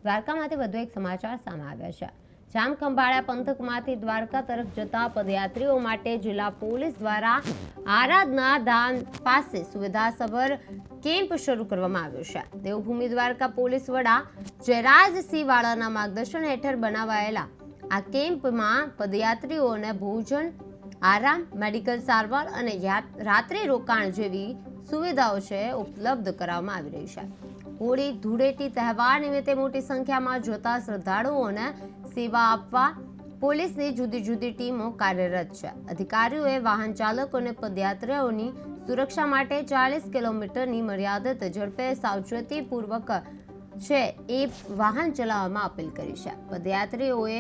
દ્વારકામાંથી વધુ એક સમાચાર સામે આવ્યા છે। જામખંભાળિયા પંથકમાંથી દ્વારકા તરફ જતા પદયાત્રીઓ માટે જિલ્લા પોલીસ દ્વારા આરાધના ધામ પાસે સુવિધાસભર કેમ્પ શરૂ કરવામાં આવ્યો છે। દેવભૂમિ દ્વારકા પોલીસ વડા જયરાજસિંહ વાળાના માર્ગદર્શન હેઠળ બનાવાયેલા આ કેમ્પમાં પદયાત્રીઓને ભોજન, આરામ, મેડિકલ સારવાર અને રાત્રિ રોકાણ જેવી સુવિધાઓ છે ઉપલબ્ધ કરાવવામાં આવી રહી છે। હોળી ધૂળેટી તહેવાર નિમિત્તે મોટી સંખ્યામાં જોતા શ્રદ્ધાળુઓને સેવા આપવા પોલીસની જુદી જુદી ટીમો કાર્યરત છે। અધિકારીઓએ વાહન ચાલકો અને પદયાત્રીઓની સુરક્ષા માટે 40 કિલોમીટરની મર્યાદિત ઝડપે સાવચેતીપૂર્વક એ વાહન ચલાવવામાં અપીલ કરી છે। પદયાત્રીઓએ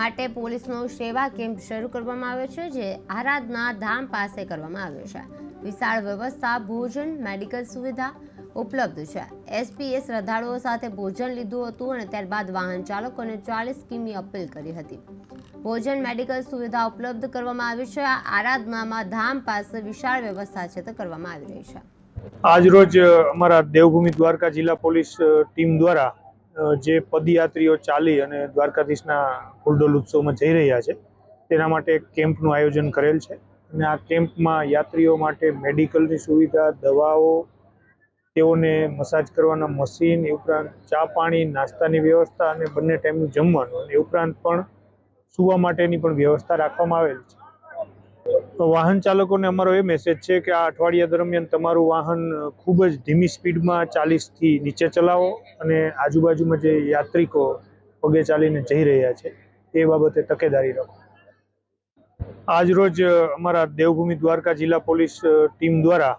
માટે પોલીસનો સેવા કેમ્પ શરૂ કરવામાં આવ્યો છે, જે આરાધના ધામ પાસે કરવામાં આવ્યો છે। વિશાળ વ્યવસ્થા, ભોજન, મેડિકલ સુવિધા ઉપલબ્ધ છે। એસપીએ શ્રદ્ધાળુઓ સાથે ભોજન લીધું હતું અને ત્યારબાદ વાહન ચાલકોને 40 કિમી અપીલ કરી હતી। ભોજન, મેડિકલ સુવિધા ઉપલબ્ધ કરવામાં આવી છે। આરાધનામાં ધામ પાસે વિશાળ વ્યવસ્થા છે તે કરવામાં આવી રહી છે। આજ રોજ અમારા દેવભૂમિ દ્વારકા જિલ્લા પોલીસ ટીમ દ્વારા જે પદયાત્રીઓ ચાલી અને દ્વારકાધીશના ફૂલડોલ ઉત્સવમાં જઈ રહ્યા છે તેના માટે એક કેમ્પનું આયોજન કરેલ છે અને આ કેમ્પમાં યાત્રીઓ માટે મેડિકલની સુવિધા, દવાઓ, તેઓને મસાજ કરવાના મશીન, એ ઉપરાંત ચા પાણી, નાસ્તાની વ્યવસ્થા અને બંને ટાઈમનું જમવાનું, એ ઉપરાંત પણ સૂવા માટેની પણ વ્યવસ્થા રાખવામાં આવેલ છે। તો વાહન ચાલકોને અમારો એ મેસેજ છે કે આ અઠવાડિયા દરમિયાન તમારું વાહન ખૂબ જ ધીમી સ્પીડમાં 40થી નીચે ચલાવો અને આજુબાજુમાં જે યાત્રિકો પગે ચાલીને જઈ રહ્યા છે એ બાબતે તકેદારી રાખો। આજ રોજ અમારા દેવભૂમિ દ્વારકા જિલ્લા પોલીસ ટીમ દ્વારા